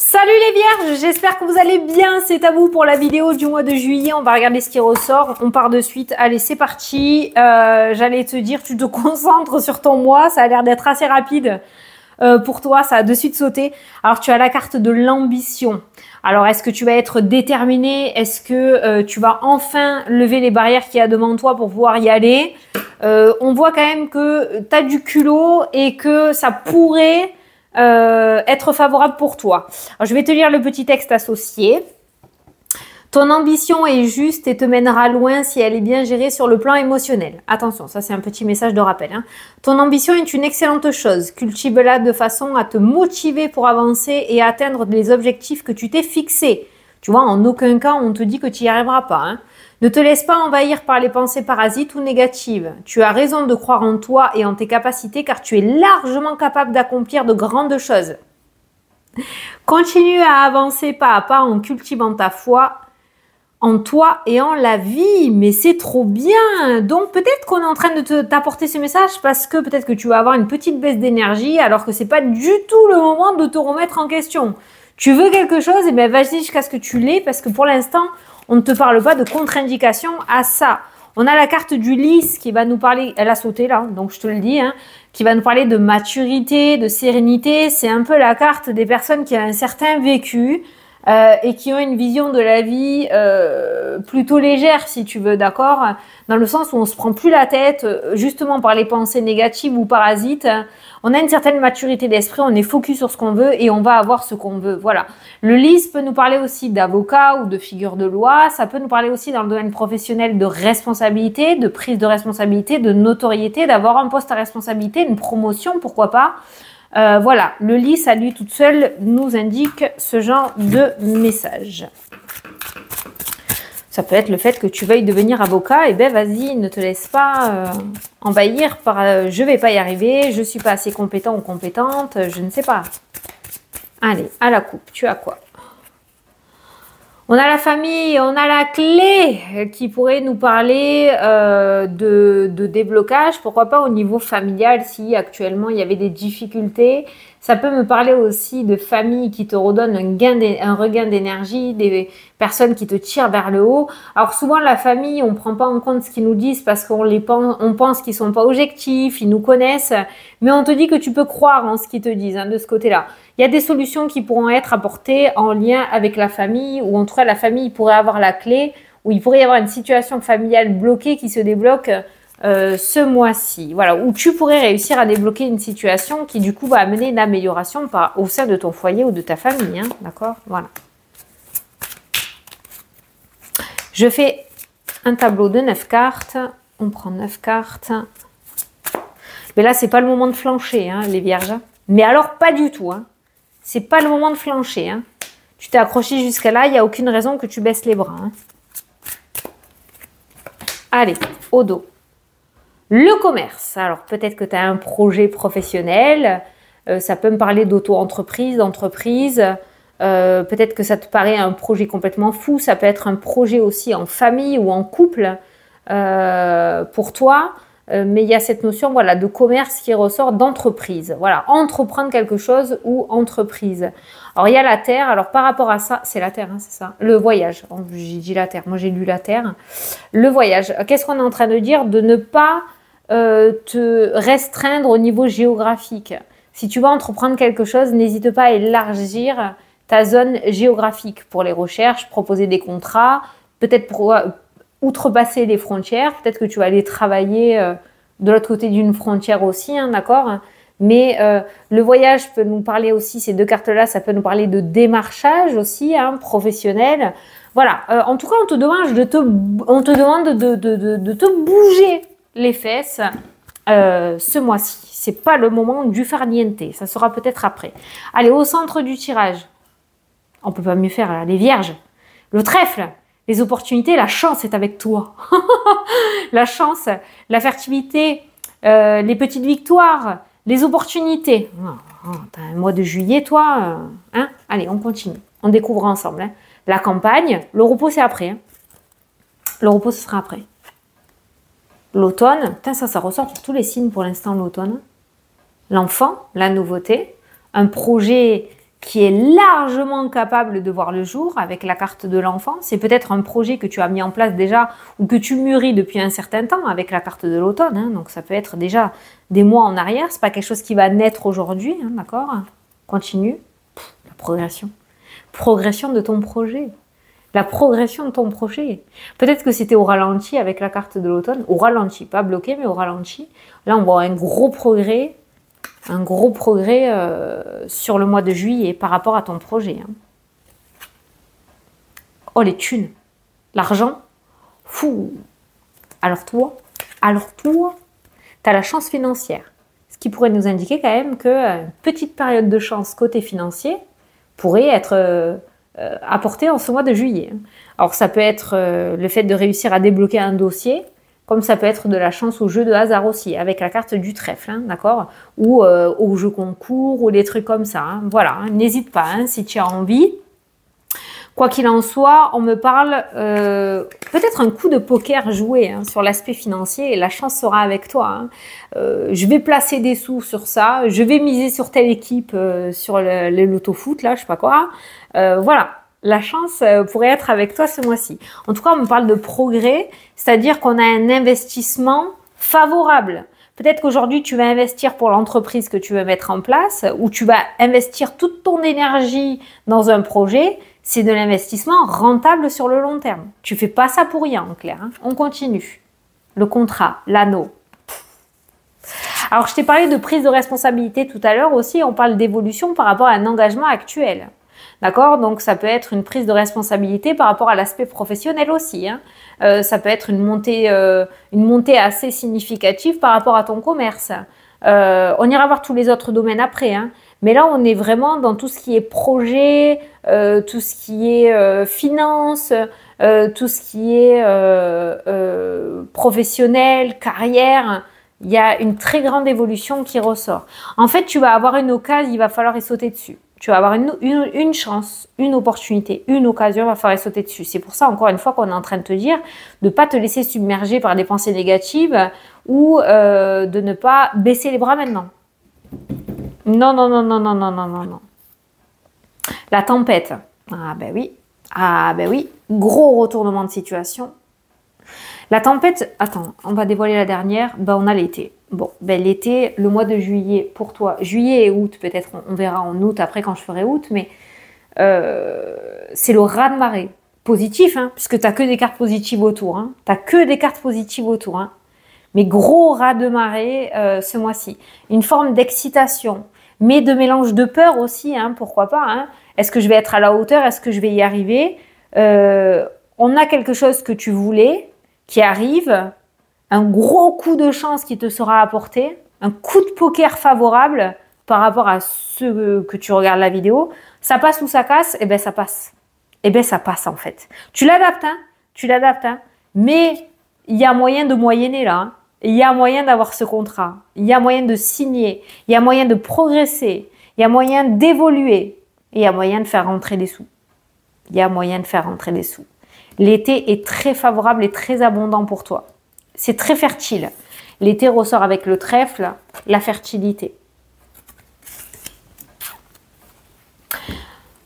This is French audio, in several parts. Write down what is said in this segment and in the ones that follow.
Salut les vierges, j'espère que vous allez bien, c'est à vous pour la vidéo du mois de juillet, on va regarder ce qui ressort, on part de suite, allez c'est parti, j'allais te dire tu te concentres sur ton mois, ça a l'air d'être assez rapide pour toi, ça a de suite sauté. Alors tu as la carte de l'ambition, alors est-ce que tu vas être déterminé, est-ce que tu vas enfin lever les barrières qu'il y a devant toi pour pouvoir y aller? On voit quand même que tu as du culot et que ça pourrait être favorable pour toi. Alors, je vais te lire le petit texte associé. Ton ambition est juste et te mènera loin si elle est bien gérée sur le plan émotionnel. Attention, ça c'est un petit message de rappel. Hein. Ton ambition est une excellente chose. Cultive-la de façon à te motiver pour avancer et atteindre les objectifs que tu t'es fixés. Tu vois, en aucun cas on te dit que tu n'y arriveras pas. Hein. Ne te laisse pas envahir par les pensées parasites ou négatives. Tu as raison de croire en toi et en tes capacités car tu es largement capable d'accomplir de grandes choses. Continue à avancer pas à pas en cultivant ta foi en toi et en la vie. Mais c'est trop bien. Donc peut-être qu'on est en train de t'apporter ce message parce que peut-être que tu vas avoir une petite baisse d'énergie alors que c'est pas du tout le moment de te remettre en question. Tu veux quelque chose, et bien vas-y jusqu'à ce que tu l'aies parce que pour l'instant, on ne te parle pas de contre-indication à ça. On a la carte du lys qui va nous parler, elle a sauté là, donc je te le dis, hein, qui va nous parler de maturité, de sérénité. C'est un peu la carte des personnes qui ont un certain vécu et qui ont une vision de la vie plutôt légère, si tu veux, d'accord? Dans le sens où on se prend plus la tête, justement par les pensées négatives ou parasites. On a une certaine maturité d'esprit, on est focus sur ce qu'on veut et on va avoir ce qu'on veut. Voilà. Le lys peut nous parler aussi d'avocat ou de figure de loi. Ça peut nous parler aussi dans le domaine professionnel de responsabilité, de prise de responsabilité, de notoriété, d'avoir un poste à responsabilité, une promotion, pourquoi pas. Voilà, le lys à lui toute seule nous indique ce genre de message. Ça peut être le fait que tu veuilles devenir avocat, et ben vas-y, ne te laisse pas envahir par je vais pas y arriver, je suis pas assez compétent ou compétente, je ne sais pas. Allez, à la coupe, tu as quoi? On a la famille, on a la clé qui pourrait nous parler de déblocage. Pourquoi pas au niveau familial si actuellement il y avait des difficultés. Ça peut me parler aussi de famille qui te redonne un regain d'énergie, des personnes qui te tirent vers le haut. Alors souvent la famille, on ne prend pas en compte ce qu'ils nous disent parce on pense qu'ils sont pas objectifs, ils nous connaissent. Mais on te dit que tu peux croire en ce qu'ils te disent hein, de ce côté-là. Il y a des solutions qui pourront être apportées en lien avec la famille ou en tout cas la famille pourrait avoir la clé ou il pourrait y avoir une situation familiale bloquée qui se débloque ce mois-ci. Voilà, où tu pourrais réussir à débloquer une situation qui du coup va amener une amélioration au sein de ton foyer ou de ta famille. Hein, d'accord? Voilà. Je fais un tableau de 9 cartes. On prend 9 cartes. Mais là, c'est pas le moment de flancher, hein, les vierges. Mais alors, pas du tout. Hein. C'est pas le moment de flancher. Hein. Tu t'es accroché jusqu'à là, il n'y a aucune raison que tu baisses les bras. Hein. Allez, au dos. Le commerce. Alors, peut-être que tu as un projet professionnel. Ça peut me parler d'auto-entreprise, d'entreprise. Peut-être que ça te paraît un projet complètement fou. Ça peut être un projet aussi en famille ou en couple pour toi. Mais il y a cette notion voilà, de commerce qui ressort d'entreprise. Voilà, entreprendre quelque chose ou entreprise. Alors, il y a la Terre. Alors, par rapport à ça, c'est la Terre, hein, c'est ça. Le voyage. Oh, j'ai dit la Terre. Moi, j'ai lu la Terre. Le voyage. Qu'est-ce qu'on est en train de dire? De ne pas te restreindre au niveau géographique. Si tu vas entreprendre quelque chose, n'hésite pas à élargir ta zone géographique pour les recherches, proposer des contrats, peut-être pour outrepasser les frontières, peut-être que tu vas aller travailler de l'autre côté d'une frontière aussi, hein, d'accord? Mais le voyage peut nous parler aussi, ces deux cartes-là, ça peut nous parler de démarchage aussi, hein, professionnel. Voilà, en tout cas, on te demande de te bouger les fesses ce mois-ci. C'est pas le moment du farniente, ça sera peut-être après. Allez, au centre du tirage. On peut pas mieux faire, là, les vierges. Le trèfle. Les opportunités, la chance est avec toi. La chance, la fertilité, les petites victoires, les opportunités. T'as un mois de juillet, toi. Hein? Allez, on continue. On découvre ensemble. Hein. La campagne, le repos, c'est après. Hein. Le repos, ce sera après. L'automne, ça ressort pour tous les signes pour l'instant, l'automne. L'enfant, la nouveauté. Un projet qui est largement capable de voir le jour avec la carte de l'enfant. C'est peut-être un projet que tu as mis en place déjà ou que tu mûris depuis un certain temps avec la carte de l'automne. Hein. Donc ça peut être déjà des mois en arrière. C'est pas quelque chose qui va naître aujourd'hui, hein, d'accord? Continue. La progression. Progression de ton projet. La progression de ton projet. Peut-être que c'était au ralenti avec la carte de l'automne. Au ralenti, pas bloqué, mais au ralenti. Là, on voit un gros progrès sur le mois de juillet par rapport à ton projet. Hein. Oh, les thunes. L'argent. Fou. Alors toi, tu as la chance financière. Ce qui pourrait nous indiquer quand même qu'une petite période de chance côté financier pourrait être apportée en ce mois de juillet. Alors ça peut être le fait de réussir à débloquer un dossier, comme ça peut être de la chance au jeu de hasard aussi, avec la carte du trèfle, hein, d'accord? Ou au jeu concours, ou des trucs comme ça. Hein. Voilà, hein, n'hésite pas hein, si tu as envie. Quoi qu'il en soit, on me parle peut-être un coup de poker joué hein, sur l'aspect financier et la chance sera avec toi. Hein. Je vais placer des sous sur ça, je vais miser sur telle équipe, sur le loto-foot, là, je sais pas quoi. Voilà, la chance pourrait être avec toi ce mois-ci. En tout cas, on me parle de progrès, c'est-à-dire qu'on a un investissement favorable. Peut-être qu'aujourd'hui, tu vas investir pour l'entreprise que tu veux mettre en place ou tu vas investir toute ton énergie dans un projet. C'est de l'investissement rentable sur le long terme. Tu fais pas ça pour rien, en clair. Hein. On continue. Le contrat, l'anneau. Alors, je t'ai parlé de prise de responsabilité tout à l'heure aussi. On parle d'évolution par rapport à un engagement actuel. D'accord? Donc, ça peut être une prise de responsabilité par rapport à l'aspect professionnel aussi. Hein. Ça peut être une montée assez significative par rapport à ton commerce. On ira voir tous les autres domaines après. Hein. Mais là, on est vraiment dans tout ce qui est projet, tout ce qui est finance, tout ce qui est professionnel, carrière. Il y a une très grande évolution qui ressort. En fait, tu vas avoir une occasion, il va falloir y sauter dessus. Tu vas avoir une chance, une opportunité, une occasion, il va falloir y sauter dessus. C'est pour ça, encore une fois, qu'on est en train de te dire de ne pas te laisser submerger par des pensées négatives ou de ne pas baisser les bras maintenant. Non, non, non, non, non, non, non, non, non. La tempête. Ah ben oui. Ah ben oui. Gros retournement de situation. La tempête, attends, on va dévoiler la dernière. Ben on a l'été. Bon, ben l'été, le mois de juillet pour toi. Juillet et août, peut-être on verra en août après quand je ferai août, mais c'est le raz-de-marée. Positif, hein, puisque tu n'as que des cartes positives autour. Hein. Tu n'as que des cartes positives autour. Hein. Mais gros raz-de-marée ce mois-ci. Une forme d'excitation, mais de mélange de peur aussi, hein, pourquoi pas. Hein. Est-ce que je vais être à la hauteur? Est-ce que je vais y arriver? On a quelque chose que tu voulais, qui arrive, un gros coup de chance qui te sera apporté, un coup de poker favorable par rapport à ce que tu regardes la vidéo. Ça passe ou ça casse? Eh bien, ça passe. Eh bien, ça passe en fait. Tu l'adaptes, hein? Tu l'adaptes, hein? Mais il y a moyen de moyenner là, hein. Il y a moyen d'avoir ce contrat, il y a moyen de signer, il y a moyen de progresser, il y a moyen d'évoluer, et il y a moyen de faire rentrer des sous. Il y a moyen de faire rentrer des sous. L'été est très favorable et très abondant pour toi. C'est très fertile. L'été ressort avec le trèfle, la fertilité.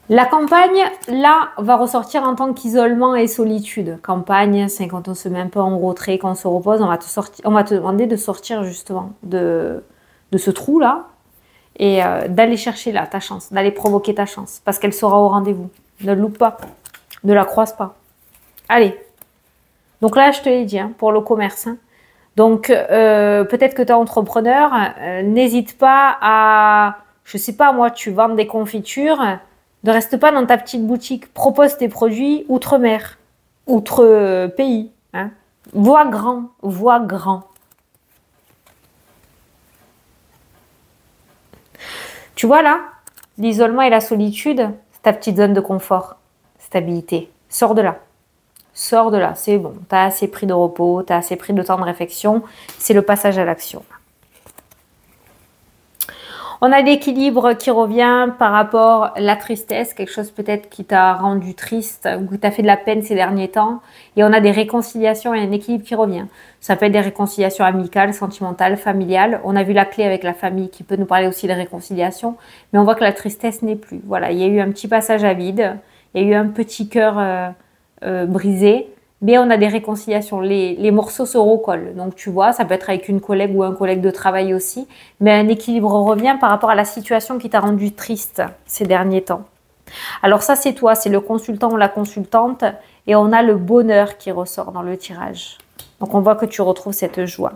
La campagne, là, va ressortir en tant qu'isolement et solitude. Campagne, c'est quand on se met un peu en retrait, quand on se repose, on va te demander de sortir justement de ce trou-là et d'aller chercher là ta chance, d'aller provoquer ta chance, parce qu'elle sera au rendez-vous. Ne le loupe pas, ne la croise pas. Allez. Donc là, je te l'ai dit, hein, pour le commerce. Hein. Donc, peut-être que tu es entrepreneur, n'hésite pas à, je sais pas moi, tu vends des confitures. Ne reste pas dans ta petite boutique. Propose tes produits outre-mer, outre-pays. Hein. Vois grand, vois grand. Tu vois là, l'isolement et la solitude, c'est ta petite zone de confort, stabilité. Sors de là. Sors de là, c'est bon. Tu as assez pris de repos, tu as assez pris de temps de réflexion. C'est le passage à l'action. On a l'équilibre qui revient par rapport à la tristesse, quelque chose peut-être qui t'a rendu triste ou qui t'a fait de la peine ces derniers temps. Et on a des réconciliations et un équilibre qui revient. Ça peut être des réconciliations amicales, sentimentales, familiales. On a vu la clé avec la famille qui peut nous parler aussi de réconciliation. Mais on voit que la tristesse n'est plus. Voilà, il y a eu un petit passage à vide. Il y a eu un petit cœur brisé. Mais on a des réconciliations, les morceaux se recollent. Donc tu vois, ça peut être avec une collègue ou un collègue de travail aussi, mais un équilibre revient par rapport à la situation qui t'a rendu triste ces derniers temps. Alors ça c'est toi, c'est le consultant ou la consultante, et on a le bonheur qui ressort dans le tirage. Donc on voit que tu retrouves cette joie.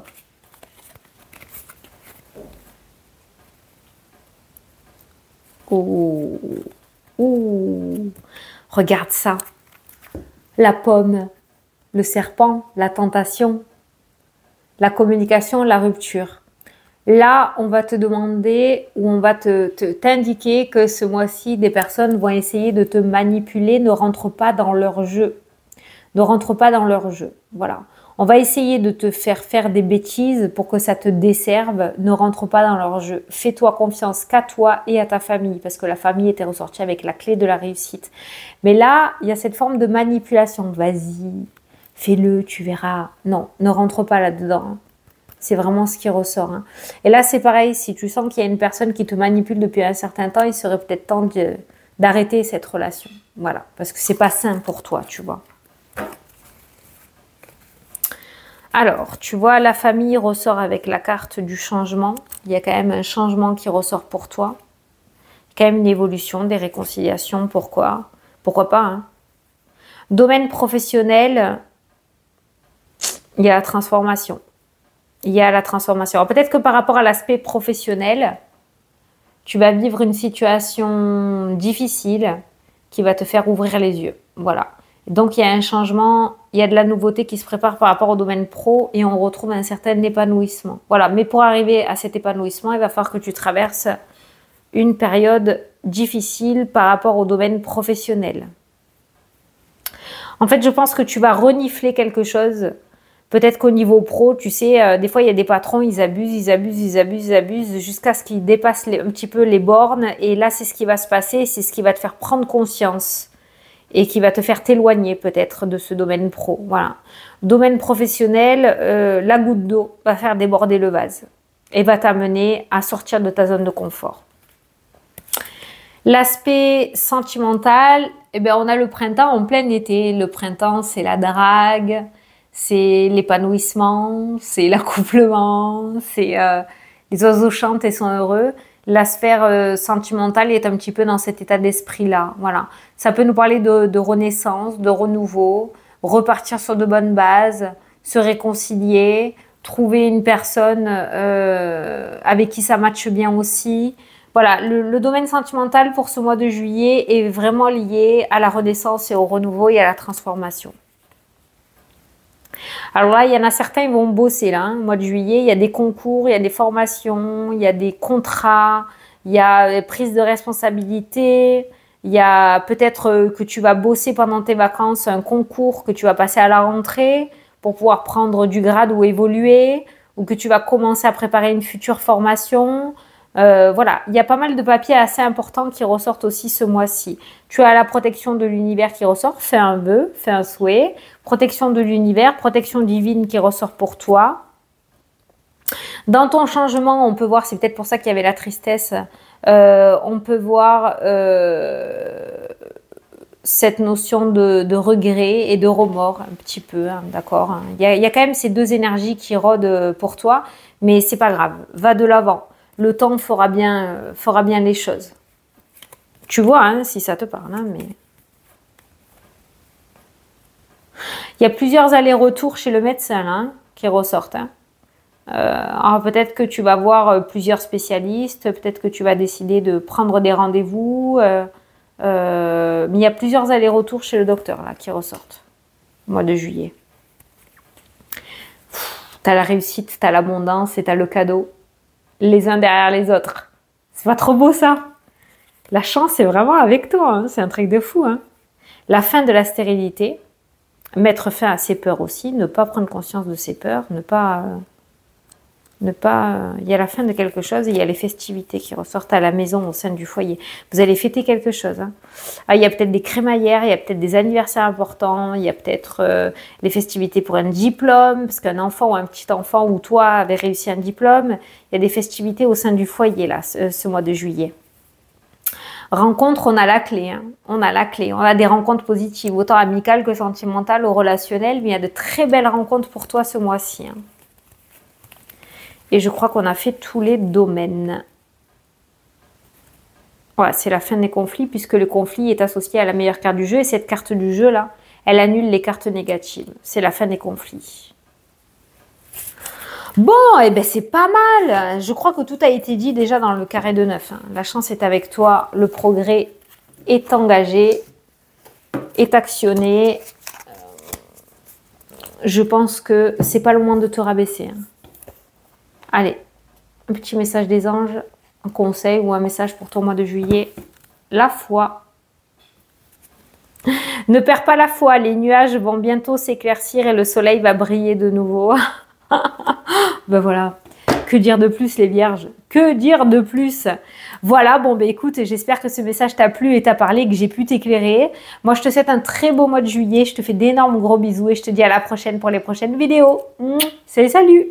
Oh, oh. Regarde ça, la pomme. Le serpent, la tentation, la communication, la rupture. Là, on va te demander ou on va t'indiquer que ce mois-ci, des personnes vont essayer de te manipuler. Ne rentre pas dans leur jeu. Ne rentre pas dans leur jeu. Voilà. On va essayer de te faire des bêtises pour que ça te desserve. Ne rentre pas dans leur jeu. Fais-toi confiance qu'à toi et à ta famille, parce que la famille était ressortie avec la clé de la réussite. Mais là, il y a cette forme de manipulation. Vas-y. Fais-le, tu verras. Non, ne rentre pas là-dedans. Hein. C'est vraiment ce qui ressort. Hein. Et là, c'est pareil. Si tu sens qu'il y a une personne qui te manipule depuis un certain temps, il serait peut-être temps d'arrêter cette relation. Voilà. Parce que c'est pas sain pour toi, tu vois. Alors, tu vois, la famille ressort avec la carte du changement. Il y a quand même un changement qui ressort pour toi. Quand même une évolution, des réconciliations. Pourquoi? Pourquoi pas, hein. Domaine professionnel... Il y a la transformation. Il y a la transformation. Peut-être que par rapport à l'aspect professionnel, tu vas vivre une situation difficile qui va te faire ouvrir les yeux. Voilà. Donc, il y a un changement, il y a de la nouveauté qui se prépare par rapport au domaine pro et on retrouve un certain épanouissement. Voilà. Mais pour arriver à cet épanouissement, il va falloir que tu traverses une période difficile par rapport au domaine professionnel. En fait, je pense que tu vas renifler quelque chose. Peut-être qu'au niveau pro, tu sais, des fois, il y a des patrons, ils abusent jusqu'à ce qu'ils dépassent un petit peu les bornes. Et là, c'est ce qui va se passer, c'est ce qui va te faire prendre conscience et qui va te faire t'éloigner peut-être de ce domaine pro. Voilà. Domaine professionnel, la goutte d'eau va faire déborder le vase et va t'amener à sortir de ta zone de confort. L'aspect sentimental, eh bien, on a le printemps en plein été. Le printemps, c'est la drague. C'est l'épanouissement, c'est l'accouplement, c'est les oiseaux chantent et sont heureux. La sphère sentimentale est un petit peu dans cet état d'esprit-là. Voilà. Ça peut nous parler de renaissance, de renouveau, repartir sur de bonnes bases, se réconcilier, trouver une personne avec qui ça matche bien aussi. Voilà, le domaine sentimental pour ce mois de juillet est vraiment lié à la renaissance et au renouveau et à la transformation. Alors là, il y en a certains, ils vont bosser là, hein, au mois de juillet. Il y a des concours, il y a des formations, il y a des contrats, il y a des prises de responsabilité. Il y a peut-être que tu vas bosser pendant tes vacances, un concours que tu vas passer à la rentrée pour pouvoir prendre du grade ou évoluer, ou que tu vas commencer à préparer une future formation. Voilà, il y a pas mal de papiers assez importants qui ressortent aussi ce mois-ci. Tu as la protection de l'univers qui ressort, fais un vœu, fais un souhait. Protection de l'univers, protection divine qui ressort pour toi. Dans ton changement, on peut voir, c'est peut-être pour ça qu'il y avait la tristesse, on peut voir cette notion de regret et de remords un petit peu, hein, d'accord, hein. Il y a quand même ces deux énergies qui rôdent pour toi, mais c'est pas grave, va de l'avant. Le temps fera bien les choses. Tu vois, hein, si ça te parle, hein, mais... Il y a plusieurs allers-retours chez le médecin là, hein, qui ressortent. Hein. Alors peut-être que tu vas voir plusieurs spécialistes, peut-être que tu vas décider de prendre des rendez-vous. Mais il y a plusieurs allers-retours chez le docteur là, qui ressortent au mois de juillet. Tu as la réussite, tu as l'abondance et tu as le cadeau. Les uns derrière les autres. C'est pas trop beau ça? La chance est vraiment avec toi, hein. C'est un truc de fou. Hein. La fin de la stérilité, mettre fin à ses peurs aussi, ne pas prendre conscience de ses peurs, ne pas Ne pas, il y a la fin de quelque chose et il y a les festivités qui ressortent à la maison au sein du foyer. Vous allez fêter quelque chose. Hein. Ah, il y a peut-être des crémaillères, il y a peut-être des anniversaires importants, il y a peut-être les festivités pour un diplôme, parce qu'un enfant ou un petit enfant ou toi avait réussi un diplôme. Il y a des festivités au sein du foyer là, ce mois de juillet. Rencontre, on a la clé. Hein. On a la clé. On a des rencontres positives, autant amicales que sentimentales ou relationnelles, mais il y a de très belles rencontres pour toi ce mois-ci. Hein. Et je crois qu'on a fait tous les domaines. Voilà, c'est la fin des conflits, puisque le conflit est associé à la meilleure carte du jeu. Et cette carte du jeu-là, elle annule les cartes négatives. C'est la fin des conflits. Bon, eh ben c'est pas mal. Je crois que tout a été dit déjà dans le carré de 9. Hein. La chance est avec toi. Le progrès est engagé, est actionné. Je pense que c'est pas le moment de te rabaisser. Hein. Allez, un petit message des anges, un conseil ou un message pour ton mois de juillet. La foi. Ne perds pas la foi, les nuages vont bientôt s'éclaircir et le soleil va briller de nouveau. Ben voilà, que dire de plus les vierges? Que dire de plus? Voilà, bon ben écoute, j'espère que ce message t'a plu et t'a parlé, que j'ai pu t'éclairer. Moi je te souhaite un très beau mois de juillet, je te fais d'énormes gros bisous et je te dis à la prochaine pour les prochaines vidéos. Salut, salut!